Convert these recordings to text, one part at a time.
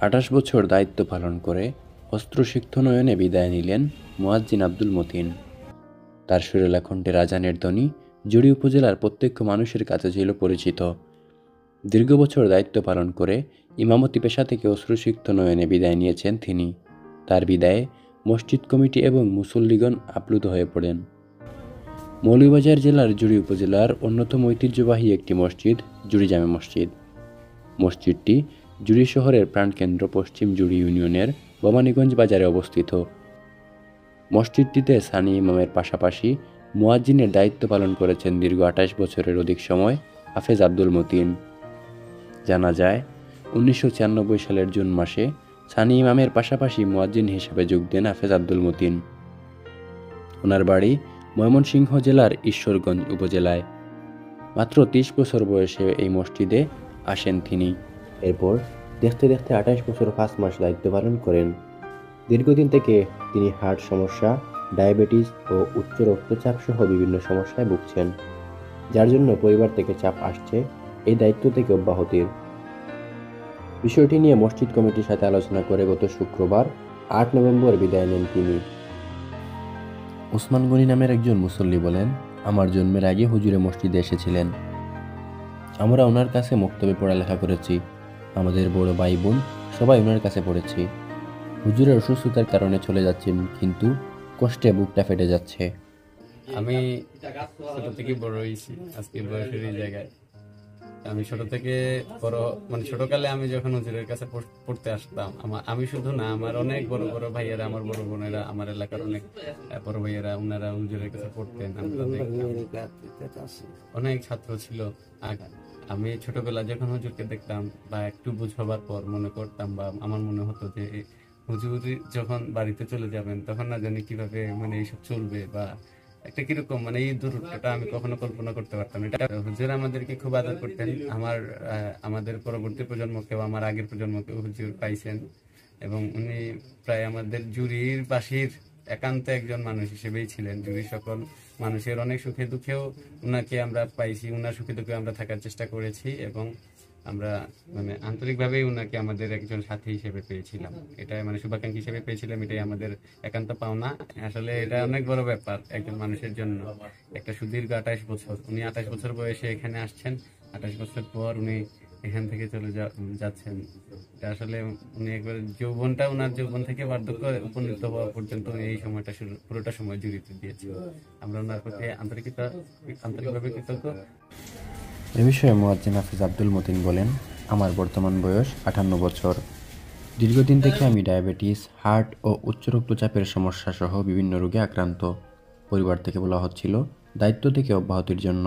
28 বছর দায়িত্ব পালন করে অস্ত্রসিক্ত নয়নে বিদায় নিলেন মুয়াজ্জিন আব্দুল মতিন। তার সুরেলা কণ্ঠের আজানের ধ্বনি জুড়ি উপজেলার প্রত্যেক মানুষের কাছে ছিল পরিচিত। দীর্ঘ বছর দায়িত্ব পালন করে ইমামতি পেশা থেকে অশ্রুসিক্ত নয়নে বিদায় নিয়েছেন তিনি। তার বিদায়ে মসজিদ কমিটি এবং মুসল্লিগণ আপ্লুত হয়ে পড়েন। মৌলভীবাজার জেলার জুড়ি উপজেলার অন্যতম ঐতিহ্যবাহী একটি মসজিদ জুড়ি জামে মসজিদ। মসজিদটি জুড়ি শহরের প্রাণকেন্দ্র পশ্চিম জুড়ি ইউনিয়নের ভবানীগঞ্জ বাজারে অবস্থিত। মসজিদটিতে সানি ইমামের পাশাপাশি মুয়াজ্জিনের দায়িত্ব পালন করেছেন দীর্ঘ 28 বছরের অধিক সময় হাফেজ আব্দুল মতিন। জানা যায় 1996 সালের জুন মাসে সানি ইমামের পাশাপাশি মুয়াজ্জিন হিসেবে যোগ দেন হাফেজ আব্দুল মতিন। ওনার বাড়ি ময়মনসিংহ জেলার ঈশ্বরগঞ্জ উপজেলায়। মাত্র 30 বছর বয়সে এই মসজিদে আসেন তিনি। এরপর দেখতে দেখতে 28 বছর 5 মাস দায়িত্ব পালন করেন। দীর্ঘদিন থেকে তিনি হার্ট সমস্যা, ডায়াবেটিস ও উচ্চ রক্তচাপ সহ বিভিন্ন সমস্যায় ভুগছেন, যার জন্য পরিবার থেকে চাপ আসছে এই দায়িত্ব থেকে অব্যাহতির। বিষয়টি নিয়ে মসজিদ কমিটির সাথে আলোচনা করে গত শুক্রবার 8 নভেম্বর বিদায় নেন তিনি। ওসমান গনি নামের একজন মুসল্লি বলেন, আমার জন্মের আগে হুজুরে মসজিদে এসেছিলেন। আমরা ওনার কাছে মক্তবে পড়ালেখা করেছি। আমাদের বড় ভাই বোন সবাই ওনার কাছে পড়েছি। হুজুরের অসুস্থতার কারণে চলে যাচ্ছেন, কিন্তু কষ্টে বুকটা ফেটে যাচ্ছে। আমি ছোট থেকে বড় হয়েছি আজকে বয়সের এই জায়গায়। আমি ছোট থেকে বড় মানে ছোটকালে আমি যখন হুজুরের কাছে পড়তে আসতাম, আমি শুধু না, আমার অনেক বড় বড় ভাইয়েরা, আমার বড় বোনেরা, আমার এলাকার অনেক বড় ভাইয়েরা, ওনারা হুজুরের কাছে পড়তেন। অনেক ছাত্র ছিল। আমি ছোটবেলা যখন হুজুরকে দেখতাম বা একটু বুঝাবার পর মনে করতাম বা আমার মনে হতো যে হুজুর যখন বাড়িতে চলে যাবেন তখন না জানি কিভাবে মানে এইসব চলবে বা একটা কিরকম মানে এই দূরত্বটা আমি কখনো কল্পনা করতে পারতাম না। এটা হুজুর আমাদেরকে খুব আদর করতেন। আমাদের পরবর্তী প্রজন্মকেও, আমার আগের প্রজন্মকেও হুজুর পাইছেন এবং উনি প্রায় আমাদের জুরির বাসীর একান্ত একজন মানুষ হিসেবেই ছিলেন। জুরির সকল মানুষের অনেক সুখে দুঃখেও উনাকে আমরা পাইছি, উনার সুখে দুঃখে আমরা থাকার চেষ্টা করেছি এবং আমরা মানে আন্তরিকভাবেই উনাকে আমাদের একজন সাথী হিসেবে পেয়েছিলাম। এটা মানে শুভাকাঙ্ক্ষী হিসেবে পেয়েছিলাম, এটাই আমাদের একান্ত পাওনা। আসলে এটা অনেক বড় ব্যাপার একজন মানুষের জন্য। একটা সুদীর্ঘ 28 বছর, উনি 28 বছর বয়সে এখানে আসছেন, 28 বছর পর উনি এখান থেকে চলে যাচ্ছেন। এটা আসলে উনি একবার যৌবনটা, উনার যৌবন থেকে বার্ধক্য উপনীত হওয়া পর্যন্ত উনি এই সময়টা পুরোটা সময় জড়িত দিয়েছে। আমরা ওনার প্রতি আন্তরিকভাবে কৃতজ্ঞ। এ বিষয়ে মুয়াজ্জিন হাফেজ আব্দুল মতিন বলেন, আমার বর্তমান বয়স 58 বছর। দীর্ঘদিন থেকে আমি ডায়াবেটিস, হার্ট ও উচ্চ রক্তচাপের সমস্যা সহ বিভিন্ন রোগে আক্রান্ত। পরিবার থেকে বলা হচ্ছিল দায়িত্ব থেকে অব্যাহতির জন্য,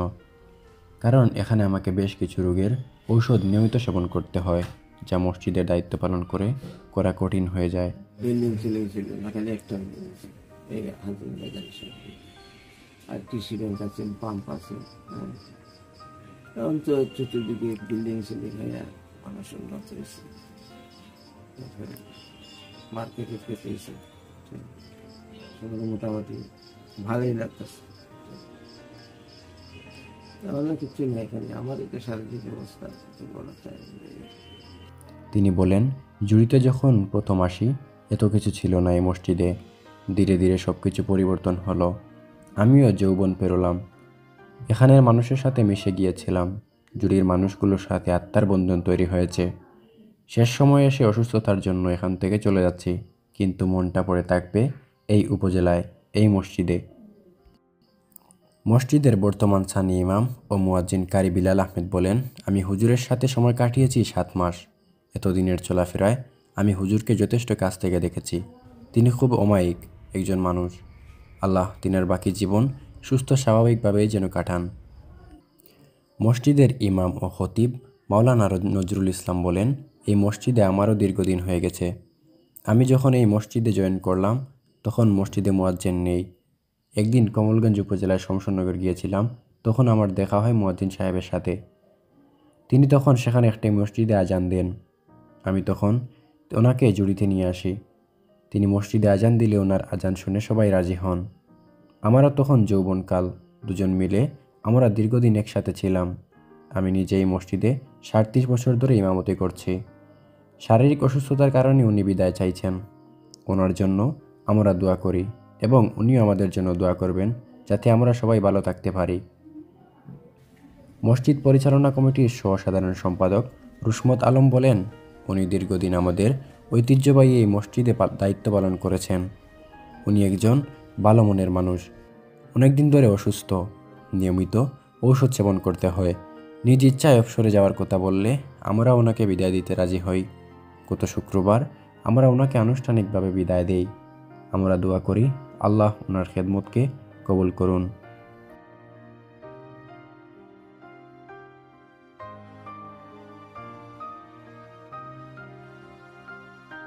কারণ এখানে আমাকে বেশ কিছু রোগের ঔষধ নিয়মিত সেবন করতে হয়, যা মসজিদের দায়িত্ব পালন করে করা কঠিন হয়ে যায়। আর কৃষি ব্যাংক আছে, পাম্প আছে, এখন তো চতুর্দিকে বিল্ডিং সিল্ডিং হয়ে মানুষ উন্নত হয়েছে, মার্কেটে পেয়েছে, মোটামুটি ভালোই লাগতেছে। তাহলে কিছু নেই এখানে, আমার এটা শারীরিক অবস্থা বলা চাই। তিনি বলেন, জুড়িতে যখন প্রথম আসি এত কিছু ছিল না এই মসজিদে। ধীরে ধীরে সব কিছু পরিবর্তন হলো। আমিও যৌবন পেরোলাম, এখানের মানুষের সাথে মিশে গিয়েছিলাম। জুড়ির মানুষগুলোর সাথে আত্মার বন্ধন তৈরি হয়েছে। শেষ সময়ে এসে অসুস্থতার জন্য এখান থেকে চলে যাচ্ছি, কিন্তু মনটা পড়ে থাকবে এই উপজেলায়, এই মসজিদে। মসজিদের বর্তমান সানি ইমাম ও মুয়াজ্জিন কারি বিলাল আহমেদ বলেন, আমি হুজুরের সাথে সময় কাটিয়েছি 7 মাস। এতদিনের চলাফেরায় আমি হুজুরকে যথেষ্ট কাছ থেকে দেখেছি। তিনি খুব অমায়িক একজন মানুষ। আল্লাহ তিনার বাকি জীবন সুস্থ স্বাভাবিকভাবেই যেন কাটান। মসজিদের ইমাম ও খতিব মাওলানা নজরুল ইসলাম বলেন, এই মসজিদে আমারও দীর্ঘদিন হয়ে গেছে। আমি যখন এই মসজিদে জয়েন করলাম তখন মসজিদে মুয়াজ্জিন নেই। একদিন কমলগঞ্জ উপজেলার শমশনগর গিয়েছিলাম, তখন আমার দেখা হয় মুয়াজ্জিন সাহেবের সাথে। তিনি তখন সেখানে একটি মসজিদে আজান দেন। আমি তখন ওনাকে জুড়িতে নিয়ে আসি। তিনি মসজিদে আজান দিলে ওনার আজান শুনে সবাই রাজি হন। আমারও তখন যৌবনকাল, দুজন মিলে আমরা দীর্ঘদিন একসাথে ছিলাম। আমি নিজেই মসজিদে 37 বছর ধরে ইমামতি করছি। শারীরিক অসুস্থতার কারণে উনি বিদায় চাইছেন। ওনার জন্য আমরা দোয়া করি এবং উনিও আমাদের জন্য দোয়া করবেন যাতে আমরা সবাই ভালো থাকতে পারি। মসজিদ পরিচালনা কমিটির সহ-সাধারণ সম্পাদক রুশমত আলম বলেন, উনি দীর্ঘদিন আমাদের ঐতিহ্যবাহী এই মসজিদে দায়িত্ব পালন করেছেন। উনি একজন ভালো মনের মানুষ। অনেকদিন ধরে অসুস্থ, নিয়মিত ঔষধ সেবন করতে হয়। নিজ ইচ্ছায় অবসরে যাওয়ার কথা বললে আমরা ওনাকে বিদায় দিতে রাজি হই। গত শুক্রবার আমরা ওনাকে আনুষ্ঠানিকভাবে বিদায় দেই। আমরা দোয়া করি আল্লাহ ওনার খেদমতকে কবুল করুন।